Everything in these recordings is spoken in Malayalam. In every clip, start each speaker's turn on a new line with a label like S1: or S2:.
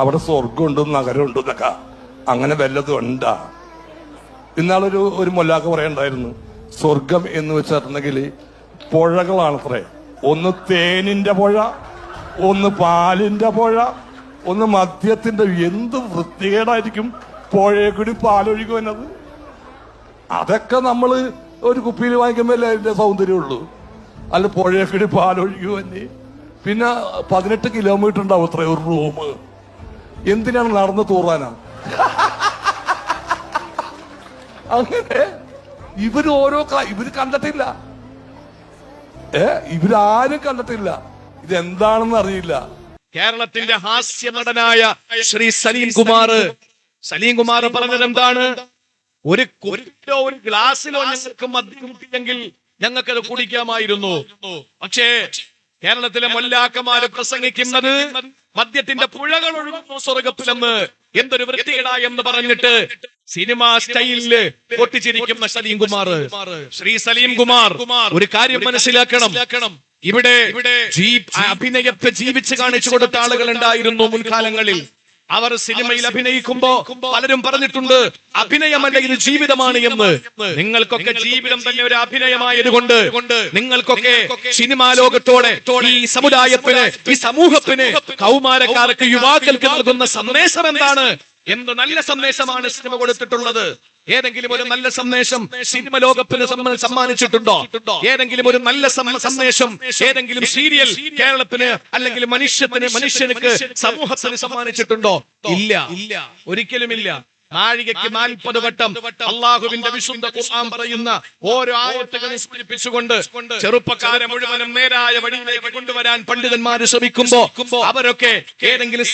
S1: അവിടെ സ്വർഗമുണ്ട് നഗരമുണ്ട് എന്നൊക്കെ അങ്ങനെ വല്ലതും ഉണ്ടാ? ഇന്നാളൊരു മൊല്ലാക്ക പറയണ്ടായിരുന്നു, സ്വർഗം എന്ന് വെച്ചിട്ടുണ്ടെങ്കിൽ പുഴകളാണത്രേ. ഒന്ന് തേനിന്റെ പുഴ, ഒന്ന് പാലിന്റെ പുഴ, ഒന്ന് മദ്യത്തിന്റെ. എന്ത് വൃത്തികേടായിരിക്കും പുഴയെ കൂടി പാലൊഴുകി വന്നത്. അതൊക്കെ നമ്മള് ഒരു കുപ്പിയിൽ വാങ്ങിക്കുമ്പോൾ അതിന്റെ സൗന്ദര്യമുള്ളൂ. അല്ല പുഴയെ കൂടി പാലൊഴുകി വന്നെ. പിന്നെ 18 കിലോമീറ്റർ ഉണ്ടാവും അത്ര ഒരു റൂം. എന്തിനാണ് നടന്ന് തൂറാനാ? അങ്ങനെ ഇവര് കണ്ടിട്ടില്ല, ഇവരാരും കണ്ടിട്ടില്ല. ഇതെന്താണെന്ന് അറിയില്ല.
S2: കേരളത്തിന്റെ ഹാസ്യ നടനായ ശ്രീ സലീം കുമാർ പറഞ്ഞത് എന്താണ്? ഒരു ഗ്ലാസ്സിലോ ഞങ്ങൾക്ക് മദ്യം കിട്ടിയെങ്കിൽ ഞങ്ങൾക്കത് കുടിക്കാമായിരുന്നു. പക്ഷേ കേരളത്തിലെ മൊല്ലാക്കന്മാര് പ്രസംഗിക്കുന്നത് മദ്യത്തിന്റെ പുഴകൾ ഒഴുകുന്നു സ്വർഗത്തിലെന്ന്. എന്തൊരു വൃത്തികേടായെന്ന് പറഞ്ഞിട്ട് സിനിമാ സ്റ്റൈലില് പൊട്ടിച്ചിരിക്കുന്ന സലീം കുമാർ. ശ്രീ സലീം കുമാർ ഒരു കാര്യം മനസ്സിലാക്കണം. ഇവിടെ അഭിനയത്തെ ജീവിച്ച് കാണിച്ചു കൊടുത്ത ആളുകൾ ഉണ്ടായിരുന്നു മുൻകാലങ്ങളിൽ. അവർ സിനിമയിൽ അഭിനയിക്കുമ്പോ പലരും പറഞ്ഞിട്ടുണ്ട്, അഭിനയമല്ല ഇത് ജീവിതമാണ് എന്ന്. നിങ്ങൾക്കൊക്കെ ജീവിതം തന്നെ ഒരു അഭിനയമായതുകൊണ്ട് നിങ്ങൾക്കൊക്കെ സിനിമാ ലോകത്തോടെ ഈ സമുദായത്തിന്, ഈ സമൂഹത്തിന്, കൗമാരക്കാർക്ക്, യുവാക്കൾക്ക് നൽകുന്ന സന്ദേശം എന്താണ്? എന്ത് നല്ല സന്ദേശമാണ് സിനിമ കൊടുത്തിട്ടുള്ളത്? ഏതെങ്കിലും ഒരു നല്ല സന്ദേശം സിനിമ ലോകത്തിന് സമ്മാനിച്ചിട്ടുണ്ടോ? ഏതെങ്കിലും ഒരു നല്ല സന്ദേശം ഏതെങ്കിലും സീരിയൽ കേരളത്തിന് അല്ലെങ്കിൽ മനുഷ്യർക്ക് സമൂഹത്തിന് സമ്മാനിച്ചിട്ടുണ്ടോ? ഇല്ല, ഒരിക്കലുമില്ല. നാഴികയ്ക്ക് 40 വട്ടം അള്ളാഹുവിന്റെ വിശുദ്ധ ഖുർആൻ പറയുന്ന ഓരോ ആയത്തുകളെ സ്മരിപ്പിച്ചുകൊണ്ട് ചെറുപ്പക്കാരെ മുഴുവനും നേരായ വഴിയിലേക്ക് കൊണ്ടുവരാൻ പണ്ഡിതന്മാര് ശ്രമിക്കുമ്പോ അവരൊക്കെ ഏതെങ്കിലും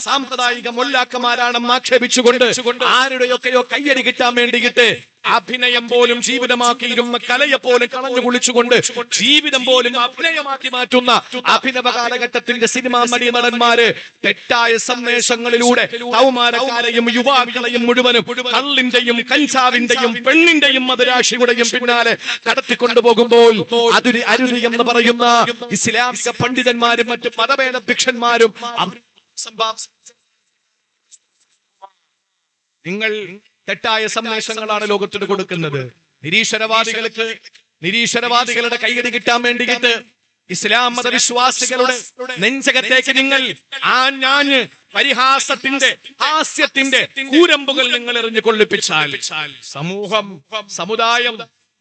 S2: സാമ്പ്രദായിക മൊല്ലാക്കന്മാരാണെന്ന് ആക്ഷേപിച്ചുകൊണ്ട് ആരുടെയൊക്കെയോ കയ്യടി കിട്ടാൻ വേണ്ടിയിട്ട് അഭിനയം പോലും ജീവിതമാക്കിയിരുന്ന കലയെ പോലും കളഞ്ഞു കുളിച്ചുകൊണ്ട് ജീവിതം പോലും അഭിനയമാക്കി മാറ്റുന്ന അഭിനവ കാലഘട്ടത്തിന്റെ സിനിമാ നടന്മാര് തെറ്റായ സന്ദേശങ്ങളിലൂടെ കൗമാരക്കാരെയും യുവാക്കളെയും മുഴുവനും കള്ളിന്റെയും കഞ്ചാവിന്റെയും പെണ്ണിന്റെയും മതരാശിയുടെയും പിന്നാലെ കടത്തിക്കൊണ്ടുപോകുമ്പോൾ അരുത് എന്ന് പറയുന്ന ഇസ്ലാമിക പണ്ഡിതന്മാരും മറ്റു മതഭേദഭിക്ഷന്മാരും നിങ്ങൾ തെറ്റായ സന്ദേശങ്ങളാണ് ലോകത്തിന് കൊടുക്കുന്നത്. നിരീശ്വരവാദികളുടെ കൈയടി കിട്ടാൻ വേണ്ടിയിട്ട് ഇസ്ലാം മതവിശ്വാസികളുടെ നെഞ്ചകത്തേക്ക് നിങ്ങൾ പരിഹാസത്തിന്റെ, ഹാസ്യത്തിന്റെ കൂരമ്പുകൾ നിങ്ങൾ എറിഞ്ഞു കൊള്ളിപ്പിച്ചാൽ സമുദായം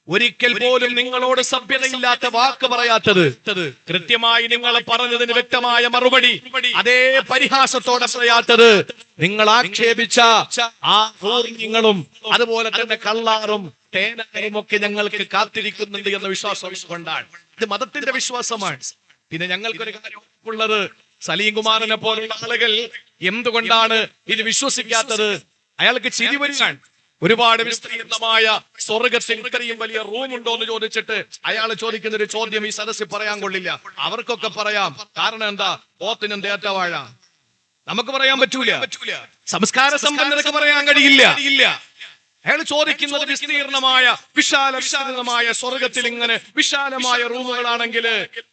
S2: ഒരിക്കൽ പോലും നിങ്ങളോട് സഭ്യതയില്ലാത്ത വാക്ക് പറയാത്തത് കൃത്യമായി നിങ്ങൾ പറഞ്ഞതിന് വ്യക്തമായ മറുപടി അതേ പരിഹാസത്തോടെ പറയാത്തത് നിങ്ങൾ ആക്ഷേപിച്ച ആ പൂർണ്ണങ്ങളും അതുപോലെ തന്നെ കള്ളാറും തേനായും ഒക്കെ ഞങ്ങൾക്ക് കാത്തിരിക്കുന്നുണ്ട് എന്ന വിശ്വാസം കൊണ്ടാണ്. ഇത് മതത്തിന്റെ വിശ്വാസമാണ്. പിന്നെ ഞങ്ങൾക്കൊരു കാര്യമുള്ളത്, സലീം കുമാറിനെ പോലുള്ള ആളുകൾ എന്തുകൊണ്ടാണ് ഇത് വിശ്വസിക്കാത്തത്? അയാൾക്ക് ചിരി വരികയാണ്. ഒരുപാട് വിസ്തീർണമായ സ്വർഗത്തിൽ ഇത്രയും വലിയ റൂം ഉണ്ടോ എന്ന് ചോദിച്ചിട്ട് അയാൾ ചോദിക്കുന്ന ഒരു ചോദ്യം ഈ സദസ്സിൽ പറയാൻ കൊള്ളില്ല. അവർക്കൊക്കെ പറയാം. കാരണം എന്താ? പോത്തിനും തേറ്റവാഴ. നമുക്ക് പറയാൻ പറ്റൂല. സംസ്കാര സമ്പന്നർക്ക് പറയാൻ കഴിയില്ല. അയാൾ ചോദിക്കുന്നത് വിസ്തീർണമായ വിശാലമായ സ്വർഗത്തിൽ ഇങ്ങനെ വിശാലമായ റൂമുകളാണെങ്കിൽ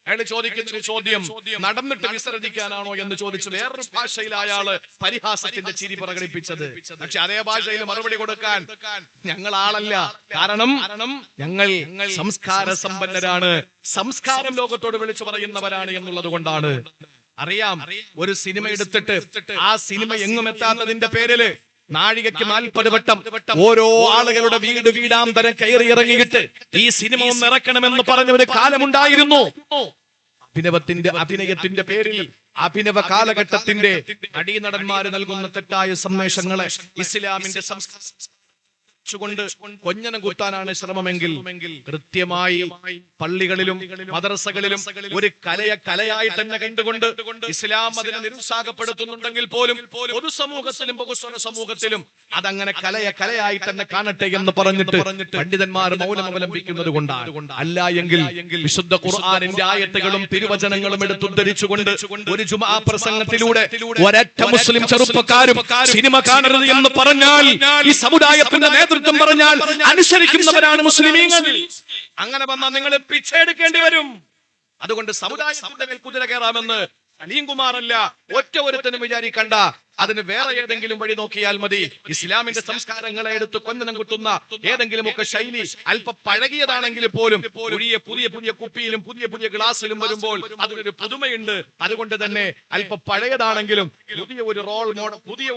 S2: അയാൾ ചോദിക്കുന്ന ഒരു ചോദ്യം നടന്നിട്ട് വിസർജിക്കാനാണോ എന്ന് ചോദിച്ചു വേറൊരു ഭാഷയിൽ അയാള് പരിഹാസത്തിന്റെ ചിരി പ്രകടിപ്പിച്ചത്. പക്ഷെ അതേ ഭാഷയിൽ മറുപടി കൊടുക്കാൻ ഞങ്ങൾ ആളല്ല. കാരണം ഞങ്ങൾ സംസ്കാര സമ്പന്നരാണ്, സംസ്കാരം ലോകത്തോട് വിളിച്ചു പറയുന്നവരാണ് എന്നുള്ളത് കൊണ്ടാണ്. അറിയാം, ഒരു സിനിമ എടുത്തിട്ട് ആ സിനിമ എങ്ങും എത്താത്തതിന്റെ പേരില് നാഴികയ്ക്ക് 40 വട്ടം ഓരോ ആളുകളുടെ വീടാന്തരം കയറി ഇറങ്ങിയിട്ട് ഈ സിനിമ ഒന്ന് ഇറക്കണമെന്ന് പറഞ്ഞ ഒരു കാലമുണ്ടായിരുന്നു. അഭിനയത്തിന്റെ പേരിൽ അഭിനവ കാലഘട്ടത്തിന്റെ നടീനടന്മാര് നൽകുന്ന തെറ്റായ സന്ദേശങ്ങളെ ഇസ്ലാമിന്റെ കൊണ്ട് കൊഞ്ഞനം കുത്താനാണ് ശ്രമമെങ്കിൽ കൃത്യമായി പള്ളികളിലും മദ്രസകളിലും ഒരു കലയായി തന്നെ കണ്ടുകൊണ്ട് ഇസ്ലാം അതിനെ നിരുത്സാഹപ്പെടുത്തുന്നുണ്ടെങ്കിൽ പോലും പൊതുസമൂഹത്തിലും ബഹുസ്വര സമൂഹത്തിലും അതങ്ങനെ കലയായി തന്നെ കാണട്ടെ എന്ന് പറഞ്ഞിട്ട് പണ്ഡിതന്മാർ മൗനം അവലംബിക്കുന്നത് കൊണ്ടാണ്. അല്ല എങ്കിൽ വിശുദ്ധ ഖുർആനിന്റെ ആയത്തുകളും തിരുവചനങ്ങളും എടുത്തുദ്ധരിച്ചുകൊണ്ട് ഒരു ജുമാ പ്രസംഗത്തിലൂടെ ഒരൊറ്റ മുസ്ലിം ചെറുപ്പക്കാരും സിനിമ കാണരുത് എന്ന് പറഞ്ഞാൽ ഈ സമുദായത്തിന്റെ നേതൃത്വം പറഞ്ഞാൽ അനുസരിക്കുന്നവരാണ് മുസ്ലിമീങ്ങൾ. അങ്ങനെ വന്നാൽ നിങ്ങൾ പിച്ചെടുക്കേണ്ടി വരും. അതുകൊണ്ട് സമുദായത്തിന്റെ മേൽ കുതിര കയറാമെന്ന് സലീംകുമാർ അല്ല, ഒറ്റ ഒരുത്തനും വിചാരിക്കണ്ട. അതിന് വേറെ ഏതെങ്കിലും വഴി നോക്കിയാൽ മതി. ഇസ്ലാമിന്റെ സംസ്കാരങ്ങളെ എടുത്ത് കൊന്നനം കുത്തുന്ന ഏതെങ്കിലുമൊക്കെ ശൈലി അല്പ പഴകിയതാണെങ്കിൽ പോലും പുതിയ പുതിയ പുതിയ കുപ്പിയിലും പുതിയ പുതിയ ഗ്ലാസ്സിലും വരുമ്പോൾ അതിനൊരു പുതുമയുണ്ട്. അതുകൊണ്ട് തന്നെ അല്പ പഴയതാണെങ്കിലും പുതിയ ഒരു റോൾ മോഡൽ, പുതിയ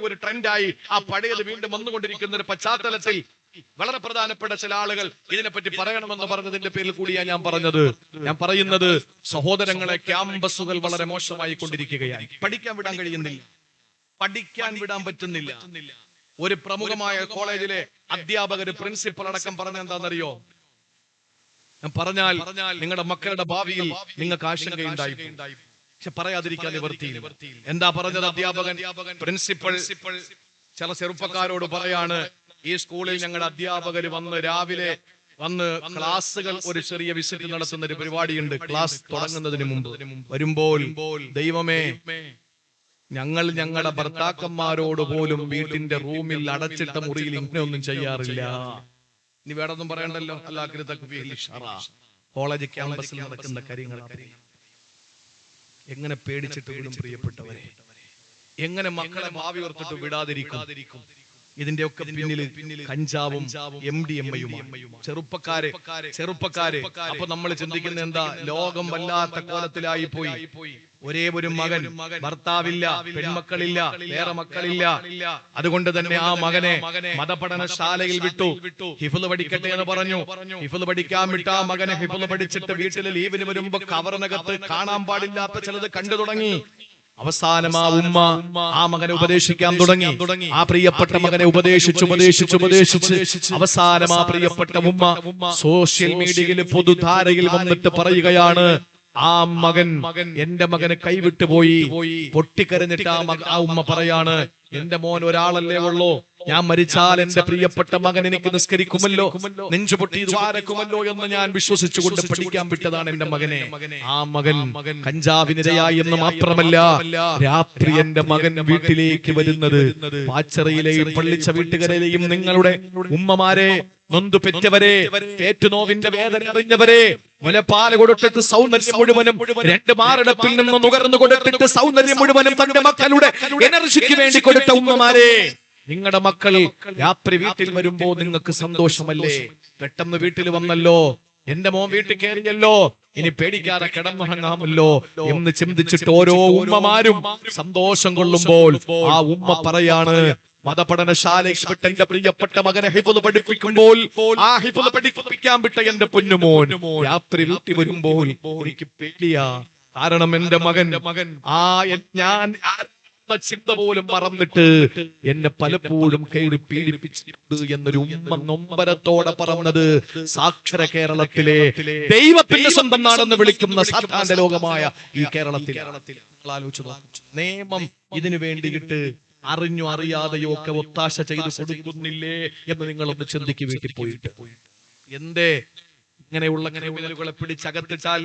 S2: ഒരു ട്രെൻഡായി ആ പഴയത് വീണ്ടും വന്നുകൊണ്ടിരിക്കുന്ന ഒരു പശ്ചാത്തലത്തിൽ വളരെ പ്രധാനപ്പെട്ട ചില ആളുകൾ ഇതിനെപ്പറ്റി പറയണമെന്ന് പറഞ്ഞതിന്റെ പേരിൽ കൂടിയാണ് ഞാൻ പറയുന്നത് സഹോദരങ്ങളെ, ക്യാമ്പസുകൾ വളരെ മോശമായി കൊണ്ടിരിക്കുകയായി. പഠിക്കാൻ വിടാൻ കഴിയുന്നില്ല, പഠിക്കാൻ വിടാൻ പറ്റുന്നില്ല. ഒരു പ്രമുഖമായ കോളേജിലെ അധ്യാപകര്, പ്രിൻസിപ്പൽ അടക്കം പറഞ്ഞ എന്താണെന്നറിയോ? ഞാൻ പറഞ്ഞാൽ നിങ്ങളുടെ മക്കളുടെ ഭാവിയിൽ നിങ്ങൾക്ക് ആശങ്കയുണ്ടായി, പക്ഷെ പറയാതിരിക്കാൻ നിവർത്തിയില്ല. എന്താ പറഞ്ഞത് അധ്യാപകൻ? പ്രിൻസിപ്പൽ ചില ചെറുപ്പക്കാരോട് പറയാണ്, ഈ സ്കൂളിൽ ഞങ്ങളുടെ അധ്യാപകർ രാവിലെ വന്ന് ക്ലാസ്സുകൾ ഒരു ചെറിയ വിസിറ്റ് നടത്തുന്ന ഒരു പരിപാടിയുണ്ട്. ക്ലാസ് തുടങ്ങുന്നതിന് മുമ്പ് വരുമ്പോൾ, ദൈവമേ, ഞങ്ങൾ ഞങ്ങളുടെ ഭർത്താക്കന്മാരോട് പോലും വീട്ടിന്റെ റൂമിൽ അടച്ചിട്ട മുറിയിൽ ഇങ്ങനെയൊന്നും ചെയ്യാറില്ല. ഇനി വേറൊന്നും പറയണ്ടല്ലോ. കോളേജ് ക്യാമ്പസിൽ നടക്കുന്ന കാര്യങ്ങൾ എങ്ങനെ പേടിച്ചിട്ട് വിടും പ്രിയപ്പെട്ടവരെ? എങ്ങനെ മക്കളെ ഭാവി ഓർത്തിട്ട് വിടാതിരിക്കും? ഇതിന്റെ ഒക്കെ പിന്നിൽ കഞ്ചാവും MDMA-യും ചെറുപ്പക്കാര്. അപ്പൊ നമ്മൾ ചിന്തിക്കുന്ന എന്താ? ലോകം വല്ലാത്ത കോലത്തിലായി പോയി. ഒരേ ഒരു മകൻ, ഭർത്താവില്ല, പെൺമക്കളില്ല, വേറെ മക്കളില്ല. അതുകൊണ്ട് തന്നെ ആ മകനെ മതപഠനശാലയിൽ വിട്ടു. ഹിഫ്ള് പഠിക്കട്ടെ എന്ന് പറഞ്ഞു. ഹിഫ്ള് പഠിക്കാൻ വിട്ട ആ മകനെ ഹിഫ്ള് പഠിച്ചിട്ട് വീട്ടിൽ ലീവിന് വരുമ്പോ കവറിനകത്ത് കാണാൻ പാടില്ലാത്ത ചിലത് കണ്ടു തുടങ്ങി. അവസാനം ആ ഉമ്മ ആ മകനെ ഉപദേശിക്കാൻ തുടങ്ങി. ആ പ്രിയപ്പെട്ട മകനെ ഉപദേശിച്ച് അവസാനം ആ പ്രിയപ്പെട്ട ഉമ്മ സോഷ്യൽ മീഡിയയിൽ പൊതുധാരയിൽ വന്നിട്ട് പറയുകയാണ്, ആ മകൻ, എന്റെ മകന് കൈവിട്ടു പോയി. പൊട്ടിക്കരഞ്ഞിട്ട് ആ ഉമ്മ പറയാണ്, എന്റെ മോൻ ഒരാളല്ലേ ഉള്ളൂ, ഞാൻ മരിച്ചാൽ എന്റെ പ്രിയപ്പെട്ട മകൻ എനിക്ക് നിസ്കരിക്കുമല്ലോ, നെഞ്ചുപൊട്ടി ദ്വാരക്കുമല്ലോ എന്ന് ഞാൻ വിശ്വസിച്ചുകൊണ്ട് പഠിക്കാൻ വിട്ടതാണ് എന്റെ മകനെ. ആ മകൻ കഞ്ചാവിനിരയായി എന്ന് മാത്രമല്ല, രാത്രി എന്റെ മകൻ വീട്ടിലേക്ക് വരുന്നത് പാച്ചറയിലെയും പള്ളിച്ച വീട്ടുകാരെയും നിങ്ങളുടെ ഉമ്മമാരെ, നൊന്തു പെറ്റവരെ, പേറ്റുനോവിന്റെ വേദന അറിഞ്ഞവരെ, മുലപ്പാല് കൊടുത്തിട്ട് സൗന്ദര്യം മുഴുവനും 2 മാറിടപ്പിൽ നിന്ന് നുകർന്നു കൊടുത്തിട്ട് സൗന്ദര്യം മുഴുവനും തന്റെ മക്കളുടെ എനർജിക്ക് വേണ്ടി കൊടുത്ത ഉമ്മമാരെ, നിങ്ങളുടെ മക്കൾ രാത്രി വീട്ടിൽ വരുമ്പോ നിങ്ങൾക്ക് സന്തോഷമല്ലേ? പെട്ടെന്ന് വീട്ടിൽ വന്നല്ലോ, എന്റെ മോൻ വീട്ടിൽ കയറിയല്ലോ, ഇനി പേടിക്കാതെ കിടന്നുറങ്ങാമല്ലോ എന്ന് ചിന്തിച്ചിട്ട് ഓരോ ഉമ്മമാരും സന്തോഷം കൊള്ളുമ്പോൾ ആ ഉമ്മ പറയാണ്, മതപഠനശാലയിൽ വിട്ട എന്റെ പ്രിയപ്പെട്ട മകനെ ഹിഫ്ള് പഠിപ്പിക്കുമ്പോൾ ആ ഹിഫ്ള് പഠിപ്പിക്കാൻ വിട്ട എന്റെ പൊന്നുമോൻ രാത്രി വീട്ടിൽ വരുമ്പോൾ എനിക്ക് പേടിയാ. കാരണം എന്റെ മകൻ ഞാൻ ചിന്ത പോലും മറന്നിട്ട് എന്നെ പലപ്പോഴും കയറി പീഡിപ്പിച്ചിട്ടുണ്ട് എന്നൊരു ഉമ്മ നൊമ്പരത്തോടെ പറഞ്ഞത് സാക്ഷര കേരളത്തിലെ ദൈവത്തിന്റെ സ്വന്തം നാടെന്ന് വിളിക്കുന്ന സാധാരണ ലോകമായ ഈ കേരളത്തിൽ ആലോചിച്ചു നോക്കും. നിയമം ഇതിനു വേണ്ടിയിട്ട് അറിഞ്ഞോ അറിയാതെയോ ഒക്കെ ഒത്താശ ചെയ്ത് കൊടുക്കുന്നില്ലേ എന്ന് നിങ്ങളൊന്ന് ചിന്തിക്ക് വീട്ടിൽ പോയിട്ട്. എന്തേ ഇങ്ങനെയുള്ള ക്രിമിനലുകളെ പിടിച്ചകത്തിട്ടാൽ,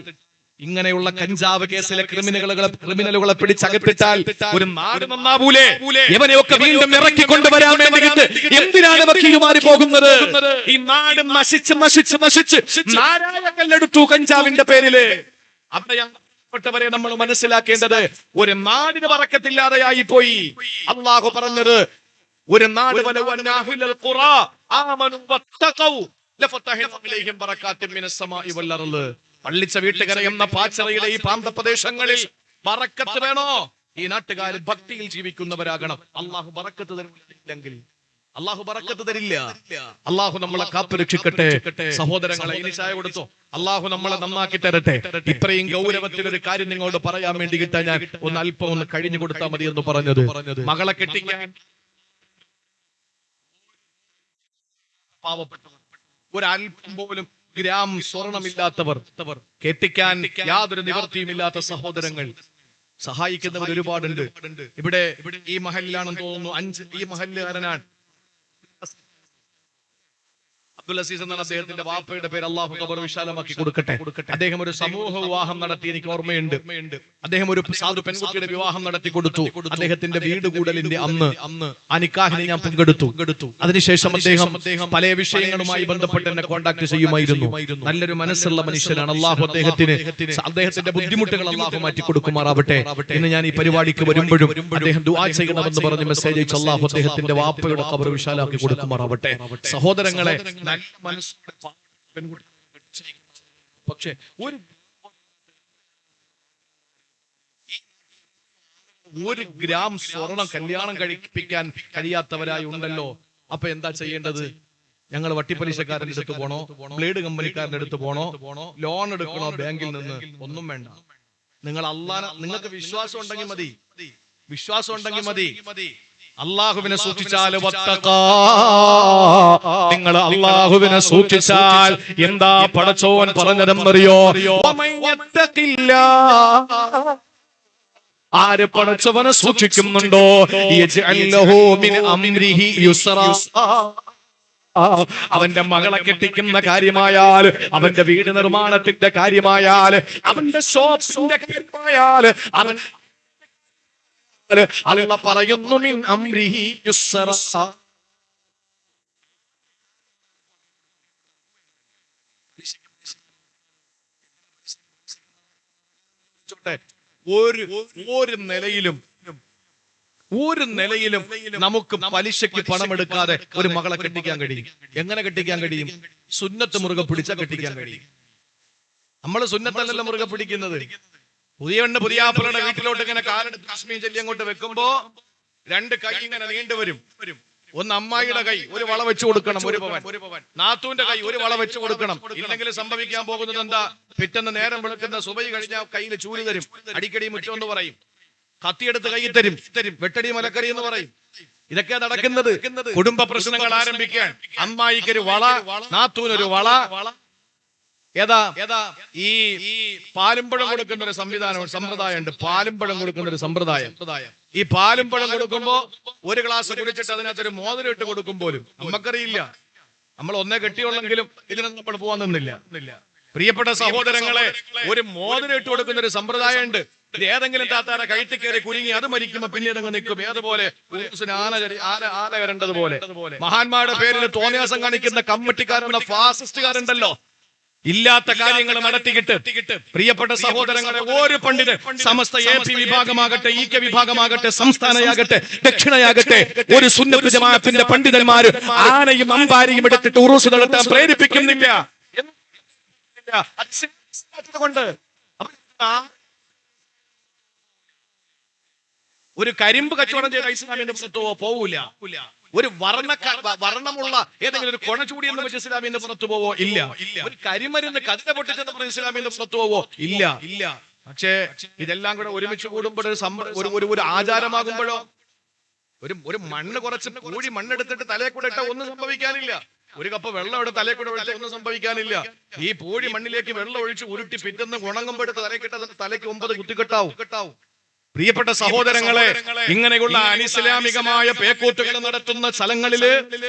S2: ഇങ്ങനെയുള്ള കഞ്ചാവ് കേസിലെ ക്രിമിനലുകളെ പിടിച്ചകത്തിട്ടാൽ ഒരു നാട് നന്നാവൂലേ? ഇവനെയൊക്കെ വീണ്ടും ഇറക്കി കൊണ്ടുവരാൻ വേണ്ടിയിട്ട് എന്തിനാണ് വക്കീലുമാര് പോകുന്നത്? ഈ നാട് നശിച്ച് നാരായ കല്ലെടുത്തു കഞ്ചാവിന്റെ പേരില്. പ്പെട്ടവരെ നമ്മൾ മനസ്സിലാക്കേണ്ടത്, ഒരു നാടിന് ബറക്കത്തില്ലാതെയായി പോയി. അള്ളാഹു പറഞ്ഞത്, ഒരു നാട് പള്ളിച്ച വീട്ടുകരയുന്ന പാച്ചറയിലെ ഈ പ്രാന്തപ്രദേശങ്ങളിൽ ബറക്കത്ത് വേണോ? ഈ നാട്ടുകാർ ഭക്തിയിൽ ജീവിക്കുന്നവരാകണം. അള്ളാഹു ബറക്കത്ത് തരില്ലെങ്കിൽ അള്ളാഹു ബറക്കത്ത് തരില്ല. അള്ളാഹു നമ്മളെ കാത്തുരക്ഷിക്കട്ടെ. സഹോദരങ്ങളെ, ഇനി ചായ കൊടുത്തോ. അള്ളാഹു നമ്മളെ നന്നാക്കി തരട്ടെ. ഇത്രയും ഗൗരവത്തിൽ ഒരു കാര്യം നിങ്ങളോട് പറയാൻ വേണ്ടിയിട്ടാ ഞാൻ അല്പം ഒന്ന് കഴിഞ്ഞു കൊടുത്താൽ മതി എന്ന് പറഞ്ഞത്. മകളെ കെട്ടിക്കാൻ പാവപ്പെട്ടവർ, ഒരല്പം പോലും ഗ്രാം സ്വർണമില്ലാത്തവർ, കെട്ടിക്കാൻ യാതൊരു നിവൃത്തിയുമില്ലാത്ത സഹോദരങ്ങൾ, സഹായിക്കുന്നവർ ഒരുപാടുണ്ട്. ഇവിടെ ഈ മഹലിലാണെന്ന് തോന്നുന്നു, 5 ഈ മഹലുകാരനാണ്. അബ്ദുൽ അസീസ് എന്നാണ് അദ്ദേഹത്തിന്റെ വാപ്പയുടെ പേര്. അള്ളാഹു ഖബർ വിശാലമാക്കി കൊടുക്കട്ടെ. അദ്ദേഹം ഒരു സമൂഹ വിവാഹം നടത്തി, എനിക്ക് ഓർമ്മയുണ്ട്. അദ്ദേഹം ഒരു സാധു പെൺകുട്ടിയുടെ വിവാഹം നടത്തി കൊടുത്തു. അദ്ദേഹത്തിന്റെ വീട് കൂടലിന്റെ അന്ന് ആ നിക്കാഹിന് ഞാൻ പങ്കെടുത്തു. അതിനുശേഷം അദ്ദേഹം പല വിഷയങ്ങളുമായി ബന്ധപ്പെട്ട് എന്നെ കോൺടാക്ട് ചെയ്യുമായിരുന്നു. നല്ലൊരു മനസ്സുള്ള മനുഷ്യനാണ്. അള്ളാഹു അദ്ദേഹത്തിന്റെ ബുദ്ധിമുട്ടുകൾ അള്ളാഹു മാറ്റി കൊടുക്കുമാറാവട്ടെ. ഇന്ന് ഞാൻ ഈ പരിപാടിക്ക് വരുമ്പോഴും അദ്ദേഹം ദുആ ചെയ്യണമെന്ന് പറഞ്ഞ് മെസ്സേജ് അയച്ചു. അള്ളാഹു അദ്ദേഹത്തിന്റെ വാപ്പയുടെ ഖബർ വിശാലാക്കി കൊടുക്കുമാറാവട്ടെ. സഹോദരങ്ങളെ, പക്ഷേ ഒരു ഗ്രാം സ്വർണം കല്യാണം കഴിപ്പിക്കാൻ കഴിയാത്തവരായി ഉണ്ടല്ലോ. അപ്പൊ എന്താ ചെയ്യേണ്ടത്? ഞങ്ങൾ വട്ടിപ്പലിശക്കാരന്റെ അടുത്ത് പോണോ, ബ്ലേഡ് കമ്പനിക്കാരന്റെ അടുത്ത് പോണോ, ലോൺ എടുക്കണോ ബാങ്കിൽ നിന്ന്? ഒന്നും വേണ്ട. നിങ്ങൾ നിങ്ങൾക്ക് വിശ്വാസം ഉണ്ടെങ്കിൽ മതി. വിശ്വാസം ഉണ്ടെങ്കിൽ മതി. അള്ളാഹുവിനെ സൂക്ഷിച്ചാൽ നിങ്ങൾ അള്ളാഹുവിനെ സൂക്ഷിച്ചാൽ എന്താ പടച്ചോൻ പറഞ്ഞതെന്നറിയോ? ആര് പടച്ചവനെ സൂക്ഷിക്കുന്നുണ്ടോ അവന്റെ മകളെ കെട്ടിക്കുന്ന കാര്യമായാൽ, അവന്റെ വീട് നിർമ്മാണത്തിന്റെ കാര്യമായാൽ, അവന്റെ ഷോപ്പിന്റെ കാര്യമായാൽ, അവൻ അല്ല പറയുന്നു മിൻ അംരിഹി യുസ്റ. ഒരു നിലയിലും നമുക്ക് പലിശയ്ക്ക് പണമെടുക്കാതെ ഒരു മകളെ കെട്ടിക്കാൻ കഴിയും. എങ്ങനെ കെട്ടിക്കാൻ കഴിയും? സുന്നത്ത് മുറുകെ പിടിച്ചാൽ കെട്ടിക്കാൻ കഴിയും. നമ്മൾ സുന്നത്തല്ലല്ലോ മുറുകെ പിടിക്കുന്നത്. പുതിയാപ്പളുടെ വീട്ടിലോട്ട് ഇങ്ങനെ കാലെടുത്ത് കാശ്മീർ ചൊല്ലി അങ്ങോട്ട് വെക്കുമ്പോ രണ്ട് കൈ ഇങ്ങനെ നീണ്ടുവരും. ഒന്ന് അമ്മായിയുടെ കൈ ഒരു വള വെച്ച് കൊടുക്കണം, ഒരു പവൻ. നാത്തൂന്റെ കൈ ഒരു വള വെച്ച് കൊടുക്കണം. ഇല്ലെങ്കിൽ സംഭവിക്കാൻ പോകുന്നത് എന്താ? പിറ്റേന്ന് നേരം വെളുക്കുന്ന സുബൈ കഴിഞ്ഞാൽ കയ്യിൽ ചൂല് തരും, അടിക്കടി മുറ്റം എന്ന് പറയും, കത്തിയെടുത്ത് കൈ തരും, വെട്ടടി മലക്കറി എന്ന് പറയും. ഇതൊക്കെ നടക്കുന്നത് കുടുംബ പ്രശ്നങ്ങൾ ആരംഭിക്കാൻ. അമ്മായിക്കൊരു വള, നാത്തൂനൊരു വള. ഈ പാലുംപഴം കൊടുക്കുന്ന ഒരു സമ്പ്രദായമുണ്ട്. പാലുംപഴം കൊടുക്കുന്ന ഒരു സമ്പ്രദായം. ഈ പാലുംപഴം കൊടുക്കുമ്പോ ഒരു ഗ്ലാസ് കുടിച്ചിട്ട് അതിനകത്തൊരു മോതിരം ഇട്ട് കൊടുക്കും പോലും നമുക്കറിയില്ല. നമ്മൾ ഒന്നേ കെട്ടിയുള്ളെങ്കിലും ഇതിനൊന്നും നമ്മൾ പോകാൻ നിന്നില്ല. പ്രിയപ്പെട്ട സഹോദരങ്ങളെ, ഒരു മോതിരം ഇട്ട് കൊടുക്കുന്ന ഒരു സമ്പ്രദായം ഉണ്ട്. ഇത് ഏതെങ്കിലും താത്താരെ കഴുത്തി കയറി കുരുങ്ങി അത് മരിക്കുമ്പോ പിന്നീട് നിൽക്കും. ഏതുപോലെ ആന വരേണ്ടതുപോലെ മഹാന്മാരുടെ പേരിൽ തോന്നിയാസം കാണിക്കുന്ന കമ്മിറ്റിക്കാരുള്ള ഫാസിസ്റ്റുകാരുണ്ടല്ലോ. ഇല്ലാത്ത കാര്യങ്ങൾ നടത്തിയിട്ട് പ്രിയപ്പെട്ട സഹോദരങ്ങളെ, ഒരു പണ്ഡിതൻ സമസ്ത AP വിഭാഗമാകട്ടെ, EK വിഭാഗമാകട്ടെ, സംസ്ഥാനയാകട്ടെ, ദക്ഷിണയാകട്ടെ, ഒരു സുന്നത്ത് ജമാഅത്തിന്റെ പണ്ഡിതന്മാര് ആനയും അമ്പാരിയും എടുത്തിട്ട് ഉറൂസ് നടത്താൻ പ്രേരിപ്പിക്കുന്നില്ല. ഒരു കരിമ്പ് കച്ചവടം ചെയ്ത ഇസ്ലാമിന്റെ പുറത്തോ പോവൂല. ഒരു വർണ്ണമുള്ള ഏതെങ്കിലും ഒരു കൊണ ചൂടി എന്ന് വെച്ച് ഇസ്ലാമിന്റെ പുറത്തു പോവോ? ഇല്ല. ഒരു കരിമരുന്ന് കതിര പൊട്ടിച്ചെന്ന് പറഞ്ഞ് ഇസ്ലാമിന്റെ പുറത്തു പോവോ? ഇല്ല. പക്ഷേ ഇതെല്ലാം കൂടെ ഒരുമിച്ച് കൂടുമ്പോൾ ഒരു ആചാരമാകുമ്പോഴോ, ഒരു മണ്ണ് കുറച്ച് കൂടി മണ്ണെടുത്തിട്ട് തലയെ കൂടെ ഇട്ട ഒന്നും സംഭവിക്കാനില്ല. ഒരു കപ്പ് വെള്ളം ഇവിടെ തലയെ കൂടെ ഒഴിച്ചാൽ ഒന്നും സംഭവിക്കാനില്ല. ഈ പൂഴി മണ്ണിലേക്ക് വെള്ളം ഒഴിച്ച് ഉരുട്ടി പിറ്റെന്ന് ഉണങ്ങുമ്പോഴത്തെ തലക്കിട്ട തലയ്ക്ക് 9 കുത്തിക്കെട്ടാവും. പ്രിയപ്പെട്ട സഹോദരങ്ങളെ, ഇങ്ങനെയുള്ള അനിസ്ലാമികമായ പേക്കൂത്തുകൾ നടത്തുന്ന സ്ഥലങ്ങളില്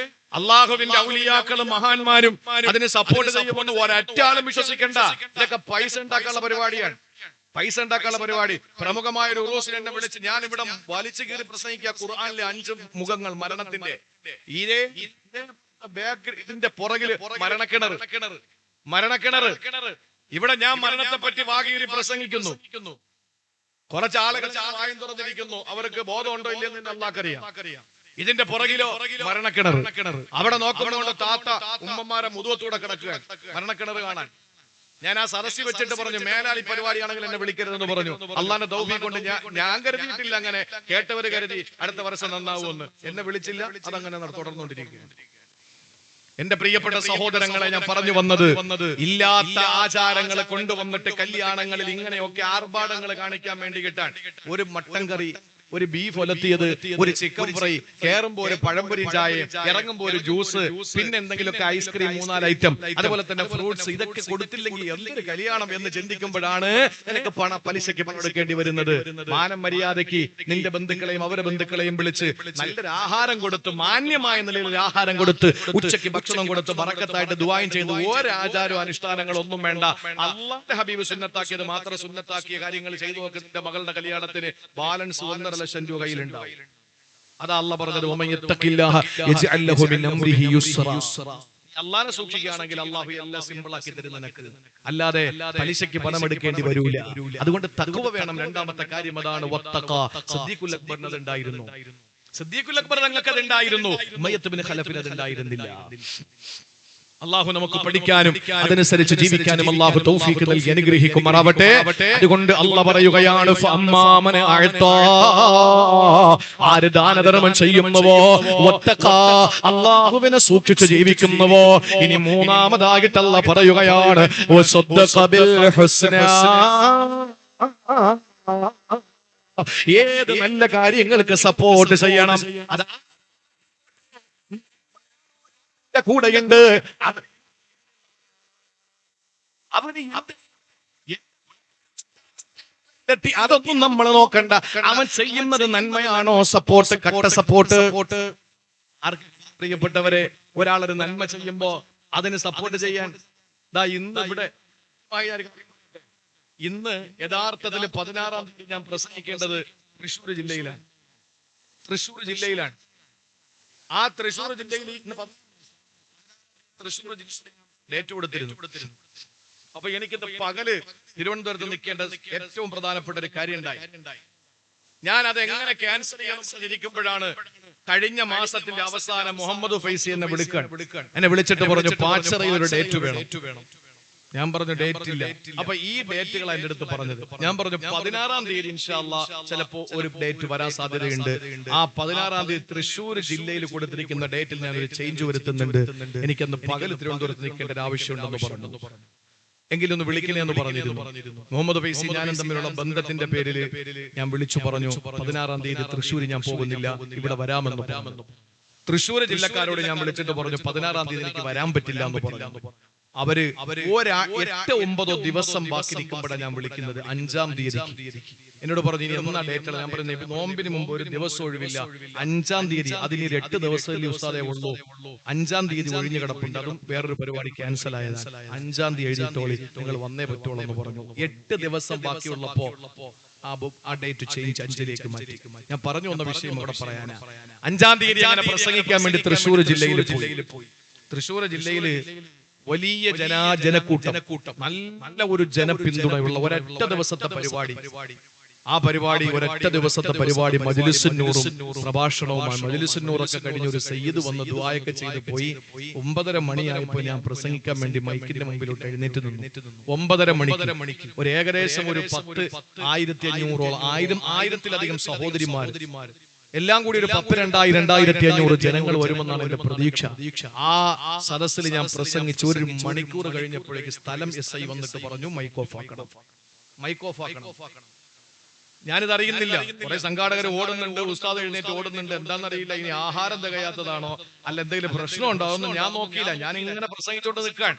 S2: അള്ളാഹുവിന്റെ ഔലിയാക്കളും മഹാന്മാരും അതിന് സപ്പോർട്ട് ചെയ്യുമെന്ന് ഒരൊറ്റാളും വിശ്വസിക്കേണ്ട. ഇതൊക്കെ പൈസ ഉണ്ടാക്കാനുള്ള പരിപാടിയാണ്. പ്രമുഖമായ ഒരു ഉറൂസിനെ എന്നെ വിളിച്ച് ഞാൻ ഇവിടെ വലിച്ചു കീറി പ്രസംഗിക്കുക ഖുർആനിലെ 5 മുഖങ്ങൾ മരണത്തിന്റെ. ഇതിന്റെ പുറകില് മരണക്കിണർ. ഇവിടെ ഞാൻ മരണത്തെ പറ്റി വാകീറി പ്രസംഗിക്കുന്നു. കുറച്ച് ആളുകൾ വായും തുറന്നിരിക്കുന്നു. അവർക്ക് ബോധമുണ്ടോ ഇല്ലെന്ന് അല്ലാഹ്ക്കറിയാം. ഇതിന്റെ പുറകിലോ മരണക്കിണർ. അവിടെ നോക്കുമ്പോൾ താത്ത ഉമ്മമാരെ മുതുവത്തൂടെ കിടക്കുക മരണക്കിണർ കാണാൻ. ഞാൻ ആ സദസ്സിൽ വെച്ചിട്ട് പറഞ്ഞു, മേലാളി പരിപാടിയാണെങ്കിൽ എന്നെ വിളിക്കരുതെന്ന് പറഞ്ഞു. അള്ളാന്റെ തൗഫീഖ് കൊണ്ട് ഞാൻ കരുതിയിട്ടില്ല, അങ്ങനെ കേട്ടവര് കരുതി അടുത്ത വർഷം നന്നാവുമെന്ന്. എന്നെ വിളിച്ചില്ല, അതങ്ങനെ തുടർന്നുകൊണ്ടിരിക്കുകയാണ്. എന്റെ പ്രിയപ്പെട്ട സഹോദരങ്ങളെ, ഞാൻ പറഞ്ഞു വന്നത്, ഇല്ലാത്ത ആചാരങ്ങളെ കൊണ്ടുവന്നിട്ട് കല്യാണങ്ങളിൽ ഇങ്ങനെയൊക്കെ ആർഭാടങ്ങൾ കാണിക്കാൻ വേണ്ടി കിട്ടാൻ ഒരു മട്ടൻ കറി ഒരു ബീഫ് ഒലത്തിയത്, ഒരു ചിക്കൻ ഫ്രൈ, കേറുമ്പോ ഒരു പഴംപൊരി ചായ, ഇറങ്ങുമ്പോ ഒരു ജ്യൂസ്, പിന്നെ എന്തെങ്കിലുമൊക്കെ ഐസ്ക്രീം 4 ഐറ്റം, അതുപോലെ തന്നെ ഫ്രൂട്ട്സ്, ഇതൊക്കെ കൊടുത്തില്ലെങ്കിൽ എന്തൊരു കല്യാണം എന്ന് ചിന്തിക്കുമ്പോഴാണ് നിനക്ക് പലിശയ്ക്ക് പണം എടുക്കേണ്ടി വരുന്നത്. മാനം മര്യാദയ്ക്ക് നിന്റെ ബന്ധുക്കളെയും അവരുടെ ബന്ധുക്കളെയും വിളിച്ച് നല്ലൊരു ആഹാരം കൊടുത്ത്, മാന്യമായ നിലയിൽ ഒരു ആഹാരം കൊടുത്ത്, ഉച്ചയ്ക്ക് ഭക്ഷണം കൊടുത്ത് ബറക്കത്തായിട്ട് ദുആയും ചെയ്ത് ഒരാചാരവും അനുഷ്ഠാനങ്ങളൊന്നും വേണ്ട. അല്ലാഹുവിന്റെ ഹബീബ് സുന്നത്താക്കിയത് മാത്രം സുന്നത്താക്കിയ കാര്യങ്ങൾ ചെയ്തു നോക്ക്. നിന്റെ മകളുടെ കല്യാണത്തിന് ബാലൻസ് 1.5 ലക്ഷം രൂപ കയ്യിലുണ്ടാവും. അതാ അല്ലാഹ് പറഞ്ഞത്, അള്ളാഹനെ സൂക്ഷിക്കുകയാണെങ്കിൽ അള്ളാഹു എല്ലാം സിമ്പിൾ ആക്കി തരും നിനക്ക്. അല്ലാതെ പലിശയ്ക്ക് പണം എടുക്കേണ്ടി വരൂല. അതുകൊണ്ട് തഖ്വ വേണം. രണ്ടാമത്തെ കാര്യം അതാണ് വത്തഖ. സിദ്ദീഖുൽ അക്ബർ ഉണ്ടായിരുന്നു. സിദ്ദീഖുൽ അക്ബർ തങ്ങൾക്ക് അതുണ്ടായിരുന്നു. ഉമയ്യത്ത് ബിൻ ഖലഫിന് അതുണ്ടായിരുന്നില്ല. അള്ളാഹു നമുക്ക് പഠിക്കാനും അതനുസരിച്ച് ജീവിക്കാനും അള്ളാഹു തൗഫീഖ് നൽകി അനുഗ്രഹിക്കുമാറാവട്ടെ. അതുകൊണ്ട് അള്ളാഹ് പറയുകയാണ്, ആര് ദാനധർമ്മം ചെയ്യുന്നുവോ, അള്ളാഹുവിനെ സൂക്ഷിച്ച് ജീവിക്കുന്നുവോ. ഇനി മൂന്നാമതായിട്ട് അള്ളാഹ് പറയുകയാണ്, ഏത് നല്ല കാര്യങ്ങൾക്ക് സപ്പോർട്ട് ചെയ്യണം. അതാ കൂടെയുണ്ട്. അതൊന്നും നമ്മൾ നോക്കണ്ട. അവൻ ചെയ്യുന്നത് നന്മയാണോ, സപ്പോർട്ട്, കട്ട സപ്പോർട്ട്. പ്രിയപ്പെട്ടവരെ, ഒരാളൊരു നന്മ ചെയ്യുമ്പോ അതിന് സപ്പോർട്ട് ചെയ്യാൻ ഇന്ന് യഥാർത്ഥത്തിൽ 16-ാം തീയതി ഞാൻ പ്രസംഗിക്കേണ്ടത് തൃശ്ശൂർ ജില്ലയിലാണ്. ആ തൃശ്ശൂർ ജില്ലയിൽ തൃശ്ശൂർ ഡേറ്റ് കൊടുത്തിരുന്നു. അപ്പൊ എനിക്കിന്ന് പകല് തിരുവനന്തപുരത്ത് നിൽക്കേണ്ട ഏറ്റവും പ്രധാനപ്പെട്ട ഒരു കാര്യം ഉണ്ടായി. ഞാൻ അത് എങ്ങനെ ക്യാൻസൽ ചെയ്യാനിരിക്കുമ്പോഴാണ് കഴിഞ്ഞ മാസത്തിന്റെ അവസാനം മുഹമ്മദ് ഫൈസി എന്നെ വിളിച്ചിട്ട് പറഞ്ഞു, പാച്ചറയിൽ ഒരു ഡേറ്റ് വേണം. ഞാൻ പറഞ്ഞു ഡേറ്റ് ഇല്ല. അപ്പൊ ഈ ഡേറ്റുകൾ എന്റെ അടുത്ത് പറഞ്ഞത്. ഞാൻ പറഞ്ഞു 16-ാം തീയതി ഇൻഷാ അല്ലാഹ് ചിലപ്പോ ഒരു ഡേറ്റ് വരാൻ സാധ്യതയുണ്ട്. ആ 16-ാം തീയതി തൃശ്ശൂർ ജില്ലയിൽ കൊടുത്തിരിക്കുന്ന ഡേറ്റിൽ ഞാൻ ഒരു ചേഞ്ച് വരുത്തുന്നുണ്ട്. എനിക്കന്ന് പകൽ തിരുവനന്തപുരത്ത് നിൽക്കേണ്ട ഒരു ആവശ്യമുണ്ടെന്ന് പറഞ്ഞു. എങ്കിലൊന്ന് വിളിക്കണേന്ന് പറഞ്ഞിരുന്നു. മുഹമ്മദ് ഫൈസി ഞാനും തമ്മിലുള്ള ബന്ധത്തിന്റെ പേരിൽ ഞാൻ വിളിച്ചു പറഞ്ഞു, 16-ാം തീയതി തൃശ്ശൂർ ഞാൻ പോകുന്നില്ല, ഇവിടെ വരാമെന്ന് പറഞ്ഞു. തൃശ്ശൂർ ജില്ലക്കാരോട് ഞാൻ വിളിച്ചിട്ട് പറഞ്ഞു, 16-ാം തീയതി എനിക്ക് വരാൻ പറ്റില്ല എന്ന് പറഞ്ഞു. അവര് 8-9 ദിവസം ബാക്കി നിൽക്കുമ്പോഴാണ് ഞാൻ വിളിക്കുന്നത്. 5-ാം തീയതി എന്നോട് പറഞ്ഞു, ഇനി എന്നാ ഡേറ്റ്? ഞാൻ പറഞ്ഞു, നോമ്പിന് മുമ്പ് ഒരു ദിവസം ഒഴിവില്ല, 5-ാം തീയതി. അതിന് 8 ദിവസമല്ലേ ഉസ്താദേ ഉള്ളൂ. 5-ാം തീയതി ഒഴിഞ്ഞു കിടപ്പുണ്ട്, അതും വേറൊരു പരിപാടി ക്യാൻസൽ ആയതാണ്. 5-ാം തീയതി എഴുതിത്തോളി, നിങ്ങൾ വന്നേ പറ്റുള്ളൂ എന്ന് പറഞ്ഞു. 8 ദിവസം ബാക്കിയുള്ളപ്പോ ആ ഡേറ്റ് ചേഞ്ച് 5-ലേക്ക് മാറ്റി. ഞാൻ പറഞ്ഞു വന്ന വിഷയം അവിടെ പറയാനാ. 5-ാം തീയതി അങ്ങനെ പ്രസംഗിക്കാൻ വേണ്ടി തൃശ്ശൂർ ജില്ലയിൽ പോയി. തൃശ്ശൂർ ജില്ലയില് വലിയ ജനക്കൂട്ടം, നല്ല ഒരു ജനപിന്തുണയുള്ള ഒരൊറ്റ ദിവസത്തെ പരിപാടി. ആ പരിപാടി ഒരൊറ്റ ദിവസത്തെ പരിപാടി മജ്‌ലിസുന്നൂറും പ്രഭാഷണവുമാണ്. മജ്‌ലിസുന്നൂറൊക്കെ കഴിഞ്ഞ് ഒരു സയ്യിദ് വന്ന് ദുആയൊക്കെ ചെയ്ത് പോയി. 9:30 മണിയായപ്പോ ഞാൻ പ്രസംഗിക്കാൻ വേണ്ടി മൈക്കിന്റെ മുമ്പിലോട്ട് എഴുന്നേറ്റ് നിന്നു. 9:30 മണിക്ക് ഒരു ഏകദേശം ഒരു 10,500 1000-ത്തിലധികം സഹോദരിമാർ, എല്ലാം കൂടി ഒരു 10,000-2,500 ജനങ്ങൾ വരുമെന്നാണ് എന്റെ പ്രതീക്ഷ. ആ സദസ്സിൽ ഞാൻ പ്രസംഗിച്ച് 1 മണിക്കൂർ കഴിഞ്ഞപ്പോഴേക്ക് സ്ഥലം SI വന്നിട്ട് പറഞ്ഞു, മൈക്ക് ഓഫ് ആക്കണം. ഞാനിത് അറിയുന്നില്ല. കുറെ സംഘാടകർ ഓടുന്നുണ്ട്, ഉസ്താദ് എഴുന്നേറ്റ് ഓടുന്നുണ്ട്. എന്താണെന്നറിയില്ല. ഇനി ആഹാരം തികയാത്തതാണോ അല്ല എന്തെങ്കിലും പ്രശ്നമുണ്ടോ അതൊന്നും ഞാൻ നോക്കിയില്ല. ഞാൻ ഇങ്ങനെ പ്രസംഗിച്ചോണ്ട് നിൽക്കാൻ.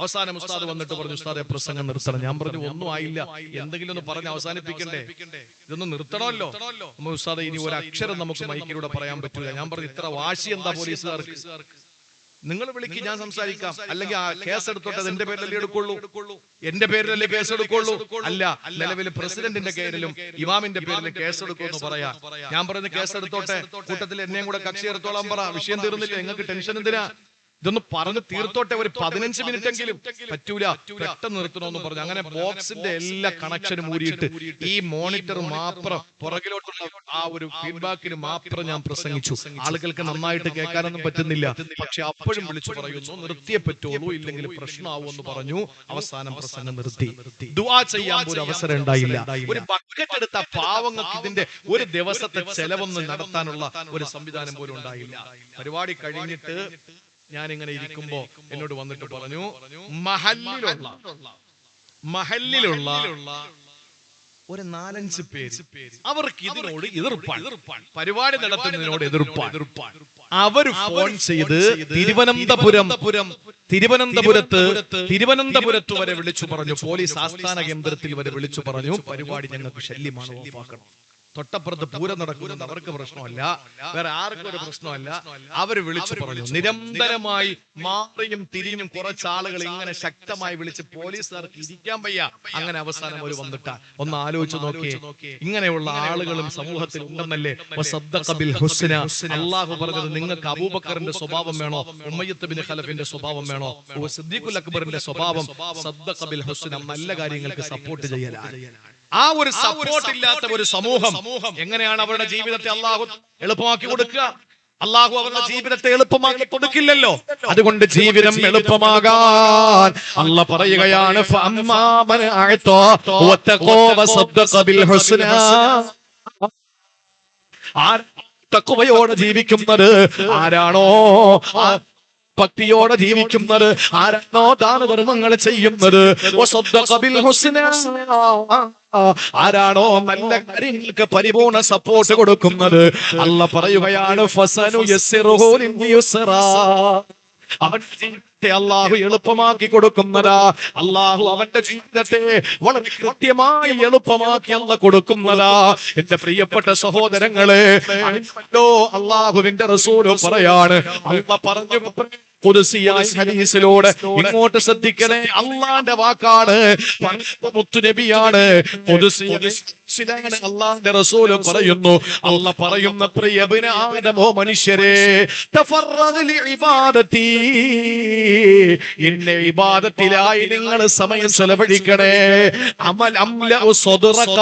S2: അവസാനം ഉസ്താദ് വന്നിട്ട് പറഞ്ഞു, ഉസ്താദെ പ്രസംഗം നിർത്തണം. ഞാൻ പറഞ്ഞു, ഒന്നും ആയില്ല, എന്തെങ്കിലും ഒന്ന് പറഞ്ഞ് അവസാനിപ്പിക്കണ്ടേ, ഇതൊന്നും നിർത്തണമല്ലോ. ഉസ്താദെ ഇനി ഒരു അക്ഷരം നമുക്ക് മൈക്കിലൂടെ പറയാൻ പറ്റില്ല. ഞാൻ പറഞ്ഞു, ഇത്ര വാശി എന്താ പോലീസുകാർക്ക്? നിങ്ങൾ വിളിക്ക്, ഞാൻ സംസാരിക്കാം. അല്ലെങ്കിൽ ആ കേസ് എടുത്തോട്ടെ, അത് എന്റെ പേരിലല്ലേ എടുക്കുള്ളൂ, എന്റെ പേരിലല്ലേ കേസ് എടുക്കുള്ളൂ? അല്ല, നിലവിൽ പ്രസിഡന്റിന്റെ പേരിലും ഇമാമിന്റെ പേരിലും കേസ് എടുക്കുമെന്ന് പറയാ. ഞാൻ പറയുന്നത് കേസ് എടുത്തോട്ടെ, കൂട്ടത്തിൽ എന്നെയും കൂടെ കക്ഷി എടുത്തോളാൻ പറ. വിഷയം തീർന്നില്ല, നിങ്ങൾക്ക് ടെൻഷൻ എന്തിനാ? ഇതൊന്ന് പറഞ്ഞ് തീർത്തോട്ടെ, ഒരു 15 മിനിറ്റ് എങ്കിലും. പറ്റൂല, പെട്ടെന്ന് നിർത്തണമെന്ന് പറഞ്ഞു. അങ്ങനെ ബോക്സിന്റെ എല്ലാ കണക്ഷനും ഊരിയിട്ട് ഈ മോണിറ്റർ മാത്രം പുറകിലോട്ടുള്ള ആ ഒരു ഫീഡ്ബാക്കിന് മാത്രം ഞാൻ പ്രസംഗിച്ചു. ആളുകൾക്ക് നന്നായിട്ട് കേൾക്കാനൊന്നും പറ്റുന്നില്ല. പക്ഷെ അപ്പോഴും വിളിച്ചു പറയുന്നു, നിർത്തിയേ പറ്റുള്ളൂ, ഇല്ലെങ്കിൽ പ്രശ്നമാവുമെന്ന് പറഞ്ഞു. അവസാനം പ്രസംഗം നിർത്തി. ദുആ ചെയ്യാൻ പോലും അവസരം ഉണ്ടായില്ല. ഒരു ബക്കറ്റ് എടുത്ത പാവങ്ങൾക്ക് ഇതിന്റെ ഒരു ദിവസത്തെ ചെലവൊന്നും നടത്താനുള്ള ഒരു സംവിധാനം പോലും ഉണ്ടായില്ല. പരിപാടി കഴിഞ്ഞിട്ട് ഞാൻ ഇങ്ങനെ ഇരിക്കുമ്പോ എന്നോട് വന്നിട്ട് പറഞ്ഞു, മഹല്ലിലുള്ള ഒരു 4-5 പേര് അവർക്ക് ഇതിനോട് എതിർപ്പാണ്, പരിപാടി നടത്തുന്നതിനോട് എതിർപ്പാണ്. അവര് ഫോൺ ചെയ്ത് തിരുവനന്തപുരത്ത് വരെ വിളിച്ചു പറഞ്ഞു, പോലീസ് ആസ്ഥാന കേന്ദ്രത്തിൽ വരെ വിളിച്ചു പറഞ്ഞു, പരിപാടി ഞങ്ങൾക്ക് ശല്യമാണ്, ഒഴിവാക്കണം. തൊട്ടപ്പുറത്ത് പൂരം നടക്കുന്നത് അവർക്ക് പ്രശ്നമല്ല, വേറെ ആർക്കും ഒരു പ്രശ്നമല്ല. അവര് വിളിച്ചു പറഞ്ഞു. നിരന്തരമായി മാറിയും തിരിഞ്ഞും കുറച്ചാളുകൾ ഇങ്ങനെ ശക്തമായി വിളിച്ച് പോലീസുകാർക്ക് ഇരിക്കാൻ വയ്യ. അങ്ങനെ അവസാനം ഒരു വന്നിട്ട ഒന്ന് ആലോചിച്ച് നോക്കിയേ, ഇങ്ങനെയുള്ള ആളുകളും സമൂഹത്തിൽ ഉണ്ടെന്നല്ലേ. അള്ളാഹു പറഞ്ഞത്, നിങ്ങൾക്ക് അബൂബക്കറിന്റെ സ്വഭാവം വേണോ, ഉമയ്യത്ത് ബിൻ ഖലഫിന്റെ സ്വഭാവം വേണോ, സിദ്ദീഖുൽ അക്ബറിന്റെ സ്വഭാവം സദ്ദഖ ബിൽ ഹുസ്ന, നല്ല കാര്യങ്ങൾക്ക് സപ്പോർട്ട് ചെയ്യലാണ്. ആ ഒരു സപ്പോർട്ട് ഇല്ലാത്ത ഒരു സമൂഹം എങ്ങനെയാണ് അവരുടെ ജീവിതത്തെ അള്ളാഹു എളുപ്പമാക്കി കൊടുക്കുക? അള്ളാഹു അവരുടെ ജീവിതത്തെ എളുപ്പമാക്കി കൊടുക്കില്ലല്ലോ. അതുകൊണ്ട് ജീവിതം എളുപ്പമാകാൻ അള്ളാഹ് പറയുകയാണ്, തഖ്വയോടെ ജീവിക്കുന്നത് ആരാണോ, ഭക്തിയോടെ ജീവിക്കുന്നത് ആരാണോ, ദാനധർമ്മങ്ങൾ ചെയ്യുന്നത്, ആരാണോ നല്ല കാര്യങ്ങൾക്ക് പരിപൂർണ സപ്പോർട്ട് കൊടുക്കുന്നത്, അല്ലാഹ് പറയുകയാണ്, അവന്റെ ജീവിതത്തെ അള്ളാഹു എളുപ്പമാക്കി കൊടുക്കുന്നതാ. അള്ളാഹു അവന്റെ ജീവിതത്തെ വളരെ കൃത്യമായി എളുപ്പമാക്കി അള്ളാഹ് കൊടുക്കുന്നതാ. എന്റെ പ്രിയപ്പെട്ട സഹോദരങ്ങളെ, അള്ളാഹുവിന്റെ റസൂല് പറയാണ്, അള്ളാഹ് പറഞ്ഞു ഖുദ്സിയായ ഹദീസിലൂടെ, ഇങ്ങോട്ട് ശ്രദ്ധിക്കണേ, അള്ളാന്റെ വാക്കാണ്, മുത്തുനബിയാണ്, അള്ളാന്റെ റസൂല് പറയുന്നു, അള്ളാഹ് പറയുന്ന, പ്രിയ ഇബ്നു ആദമോ മനുഷ്യരെ, തഫറഗ് ലിഇബാദതി, എന്റെ ഇബാദത്തിലായി നിങ്ങൾ സമയം ചെലവഴിക്കണേ. അമൽ അംലഉ സദ്റക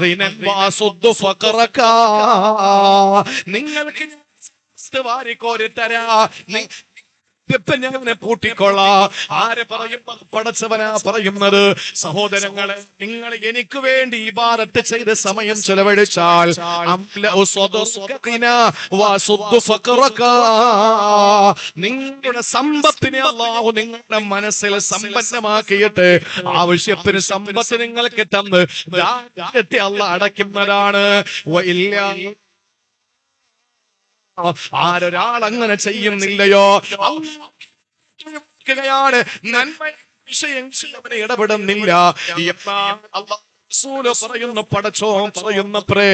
S2: ഗിനൻ വഅസുദ്ദു ഫഖറക, നിങ്ങൾക്ക് വാരിക്കോരി തരാ, ഞാൻ പൂട്ടിക്കൊള്ളാ. ആര് പറയും? പടച്ചവനാ പറയുന്നത്. സഹോദരങ്ങളെ, നിങ്ങൾ എനിക്ക് വേണ്ടി ഇബാദത്ത് ചെയ്ത് സമയം ചെലവഴിച്ചാൽ നിങ്ങളുടെ സമ്പത്തിനെ അല്ലാഹു നിങ്ങളുടെ മനസ്സിൽ സമ്പന്നമാക്കിയിട്ട് ആവശ്യത്തിന് സമ്പത്ത് നിങ്ങൾക്ക് തന്ന് ദാരിദ്ര്യത്തെ അല്ലാഹ് അടയ്ക്കുന്നതാണ്. ആരൊരാൾ അങ്ങനെ ചെയ്യുന്നില്ലയോ, നന്മ വിഷയങ്ങളിൽ അവനെ ഇടപെടുന്നില്ല. പറയുന്ന പടച്ചോൻ പറയുന്നത്രേ,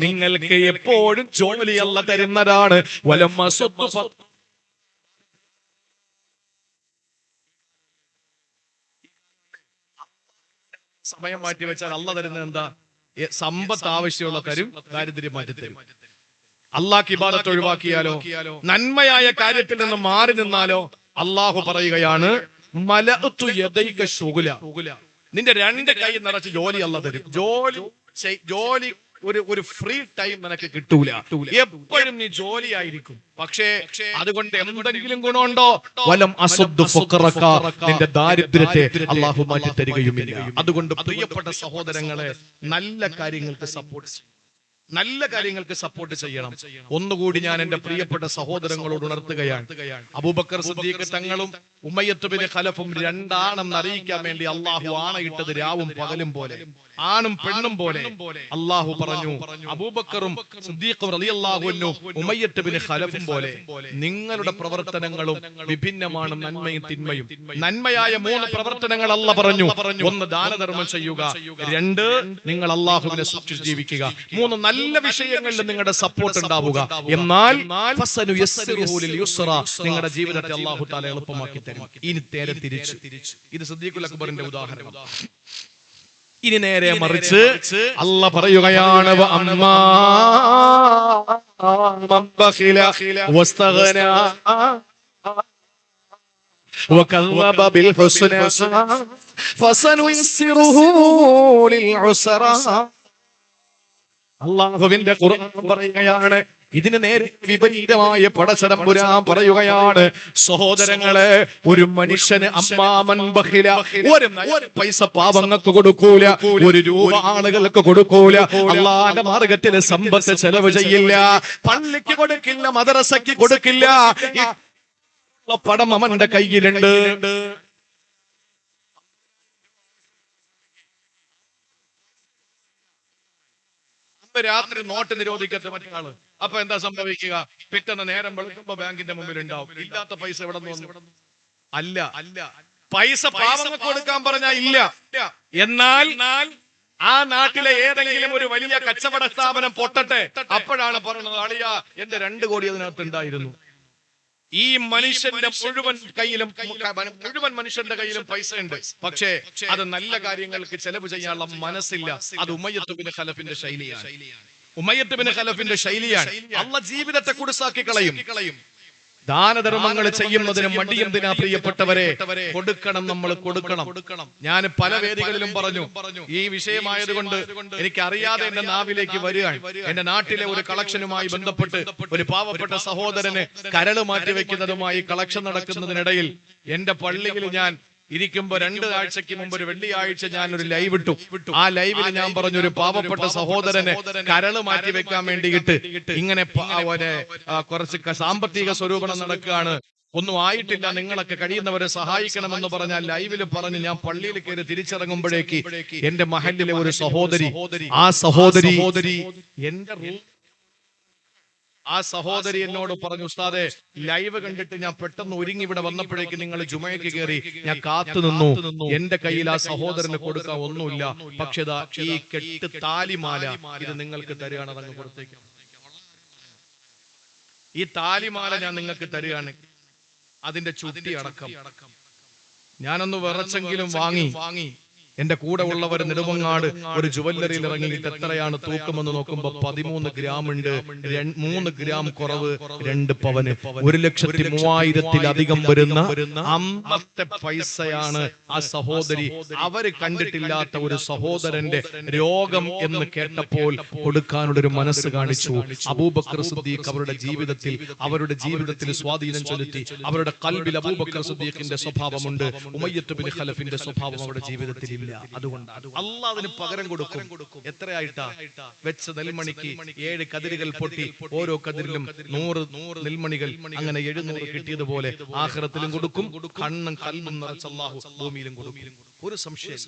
S2: നിങ്ങൾക്ക് എപ്പോഴും ജോലിയല്ല തരുന്നതാണ്. സമയം മാറ്റി വെച്ചാൽ അള്ളാഹ് തരുന്നത് എന്താ? സമ്പത്ത് ആവശ്യമുള്ള തരും, ദാരിദ്ര്യം മാറ്റി തരും. അള്ളാഹ് ഇബാദത്ത് ഒഴിവാക്കിയാലോ, നന്മയായ കാര്യത്തിൽ നിന്ന് മാറി നിന്നാലോ, അള്ളാഹു പറയുകയാണ്, മലഅതു യദൈക ശുഗ്ല, നിന്റെ 2 കൈ നിറച്ച് ജോലി അള്ളാഹ് തരും. ജോലി ഒരു ഫ്രീ ടൈം നിനക്ക് കിട്ടൂല, എപ്പോഴും നീ ജോലി ആയിരിക്കും. പക്ഷേ അതുകൊണ്ട് എന്തെങ്കിലും ഗുണമുണ്ടോ? വലം അസദ്ദു ഫഖറക, നിന്റെ ദാരിദ്ര്യത്തെ അല്ലാഹു മാറ്റി തരികയുമില്ല. അതുകൊണ്ട് പ്രിയപ്പെട്ട സഹോദരങ്ങളെ, നല്ല കാര്യങ്ങൾക്ക് സപ്പോർട്ട് ചെയ്യണം. ഒന്നുകൂടി ഞാൻ എന്റെ പ്രിയപ്പെട്ട സഹോദരങ്ങളോട് ഉണർത്തുകയാണ്, അബൂബക്കർ സിദ്ദീഖ് തങ്ങളും ഉമയ്യത്ത് ബിൻ ഖലഫും രണ്ടാണെന്ന് അറിയിക്കാൻ വേണ്ടി അള്ളാഹു ആണയിട്ടത് രാവും പകലും പോലെ, ആണും പെണ്ണും പോലെ. അള്ളാഹു പറഞ്ഞു, അബൂബക്കറും സിദ്ദീഖും റളിയല്ലാഹു അൻഹു ഉമയ്യത്ത് ബിൻ ഖലഫും പോലെ നിങ്ങളുടെ പ്രവർത്തനങ്ങളും വിഭിന്നമാണ്, നന്മയും തിന്മയും. നന്മയായ 3 പ്രവർത്തനങ്ങൾ അള്ളാഹ് പറഞ്ഞു. 1, ദാനധർമ്മം ചെയ്യുക. 2, നിങ്ങൾ അള്ളാഹുവിനെ സൂക്ഷിച്ച് ജീവിക്കുക. 3, നല്ല വിഷയങ്ങളിൽ നിങ്ങളുടെ സപ്പോർട്ട് ഉണ്ടാവുക. എന്നാൽ നിങ്ങളുടെ ജീവിതത്തെ അല്ലാഹു തആല എളുപ്പമാക്കി തരും. ഇനി നേരെ തിരിച്ച്, ഇത് സിദ്ദീഖുൽ അക്ബറിന്റെ ഉദാഹരണം. ഇനി നേരെ മറിച്ച് അല്ലാഹ് പറയുകയാണ്, وكذب بالحسنى فسنيسره للعسرى. അല്ലാഹുവിന്റെ ഖുർആൻ പറയുകയാണ്, ഇതിന് നേരെ വിപരീതമായ പടച്ചതമ്പുരാൻ പറയുകയാണ്, സഹോദരങ്ങളെ, ഒരു മനുഷ്യന് അമ്മാമൻ ബഖില, ഒരു പൈസ പാവങ്ങൾക്ക് കൊടുക്കൂല, 1 രൂപ ആളുകൾക്ക് കൊടുക്കൂല, അല്ലാഹുവിന്റെ മാർഗത്തിൽ സമ്പത്ത് ചെലവ് ചെയ്യില്ല, പള്ളിക്ക് കൊടുക്കില്ല, മദ്രസയ്ക്ക് കൊടുക്കില്ല. പണം അവന്റെ കയ്യിലുണ്ട്. അന്ന് രാത്രി നോട്ട് നിരോധിക്കത്തെ മറ്റൊരാള്. അപ്പൊ എന്താ സംഭവിക്കുക? പിറ്റേന്ന് നേരം വെളുക്കുമ്പോ ബാങ്കിന്റെ മുമ്പിൽ ഉണ്ടാവും. ഇല്ലാത്ത പൈസ എവിടെ നിന്ന് വന്നു? അല്ല, പൈസ പാവങ്ങൾക്ക് കൊടുക്കാൻ പറഞ്ഞാ ഇല്ല. എന്നാൽ ആ നാട്ടിലെ ഏതെങ്കിലും ഒരു വലിയ കച്ചവട സ്ഥാപനം പൊട്ടട്ടെ, അപ്പോഴാണ് പറയുന്നത് അളിയാ എന്റെ 2 കോടി അതിനകത്ത് ഉണ്ടായിരുന്നു. ഈ മനുഷ്യന്റെ മുഴുവൻ മനുഷ്യന്റെ കയ്യിലും പൈസ ഉണ്ട്. പക്ഷേ അത് നല്ല കാര്യങ്ങൾക്ക് ചെലവ് ചെയ്യാനുള്ള മനസ്സില്ല. അത് ഉമയ്യത്ത് ബിൻ ഖലഫിന്റെ ശൈലിയാണ്. ഉമയ്യത്ത് ബിൻ ഖലഫിന്റെ ശൈലിയാണ്. അള്ളാഹ് ജീവിതത്തെ കുടുസാക്കി കളയും. ദാനധർമ്മങ്ങൾ ചെയ്യുന്നതിന് മടിയെന്തിനാ പ്രിയപ്പെട്ടവരെ? കൊടുക്കണം, നമ്മൾ കൊടുക്കണം. ഞാൻ പല വേദികളിലും പറഞ്ഞു, ഈ വിഷയമായതുകൊണ്ട് എനിക്കറിയാതെ എന്റെ നാവിലേക്ക് വരികയാണ്. എന്റെ നാട്ടിലെ ഒരു കളക്ഷനുമായി ബന്ധപ്പെട്ട് ഒരു പാവപ്പെട്ട സഹോദരന് കരള് മാറ്റിവെക്കുന്നതുമായി കളക്ഷൻ നടക്കുന്നതിനിടയിൽ എന്റെ പള്ളിയിൽ ഞാൻ ഇരിക്കുമ്പോ 2 ആഴ്ചക്ക് മുമ്പ് ഒരു വെള്ളിയാഴ്ച ഞാൻ ഒരു ലൈവ് ഇട്ടു. ആ ലൈവിൽ ഞാൻ പറഞ്ഞു, ഒരു പാവപ്പെട്ട സഹോദരനെ കരള് മാറ്റി വെക്കാൻ വേണ്ടിയിട്ട് ഇങ്ങനെ കുറച്ച് സാമ്പത്തിക സ്വരൂപണം നടക്കുകയാണ്, ഒന്നും ആയിട്ടില്ല, നിങ്ങളൊക്കെ കഴിയുന്നവരെ സഹായിക്കണമെന്ന് പറഞ്ഞാൽ ലൈവിൽ പറഞ്ഞ് ഞാൻ പള്ളിയിൽ കയറി തിരിച്ചിറങ്ങുമ്പോഴേക്ക് എന്റെ മഹലിലെ ഒരു സഹോദരി, ആ സഹോദരി എന്നോട് പറഞ്ഞു, ഉസ്താദെ ലൈവ് കണ്ടിട്ട് ഞാൻ പെട്ടെന്ന് ഒരുങ്ങി ഇവിടെ വന്നപ്പോഴേക്ക് നിങ്ങൾ ജുമയ്ക്ക് കയറി, ഞാൻ കാത്തു നിന്നു. എന്റെ കയ്യിൽ ആ സഹോദരന് കൊടുക്കാൻ ഒന്നുമില്ല. പക്ഷെ ഈ കെട്ട് താലിമാല ഇത് നിങ്ങൾക്ക് തരികയാണ്, അതങ്ങ് പുറത്തേക്ക്. ഈ താലിമാല ഞാൻ നിങ്ങൾക്ക് തരികയാണ്, അതിന്റെ ചുറ്റി അടക്കം ഞാനൊന്ന് വിറച്ചെങ്കിലും വാങ്ങി. എന്റെ കൂടെ ഉള്ളവർ നെടുമങ്ങാട് ഒരു ജുവല്ലറിയിൽ ഇറങ്ങിയിട്ട് എത്രയാണ് തൂക്കമെന്ന് നോക്കുമ്പോ 13 ഗ്രാം ഉണ്ട്. 3 ഗ്രാം കുറവ് 2 പവന്. 1,03,000-ലധികം വരുന്ന അമ്പത്തെ പൈസയാണ് ആ സഹോദരി. അവര് കണ്ടിട്ടില്ലാത്ത ഒരു സഹോദരന്റെ രോഗം എന്ന് കേട്ടപ്പോൾ കൊടുക്കാനുള്ളൊരു മനസ്സ് കാണിച്ചു. അബൂബക്കർ സിദ്ദീഖ് അവരുടെ ജീവിതത്തിൽ സ്വാധീനം ചെലുത്തി. അവരുടെ ഖൽബിൽ അബൂബക്കർ സിദ്ദീഖിന്റെ സ്വഭാവമുണ്ട്. ഉമയ്യത്ത് ബിൻ ഖലഫിന്റെ സ്വഭാവം അവരുടെ ജീവിതത്തിൽ ഇല്ല. അതുകൊണ്ടാണ് അള്ളാഹ് അതിന് പകരം കൊടുക്കും. എത്രയായിട്ടാ? വെച്ച നെൽമണിക്ക് 7 കതിരുകൾ പൊട്ടി, ഓരോ കതിരിലും 100 നെൽമണികൾ, അങ്ങനെ 700 കിട്ടിയതുപോലെ ആഖിറത്തിലും കൊടുക്കും. കണ്ണും കൽബും നിറച്ച അല്ലാഹു ഭൂമിയിലും കൊടുക്കും. ഒരു സംശയം.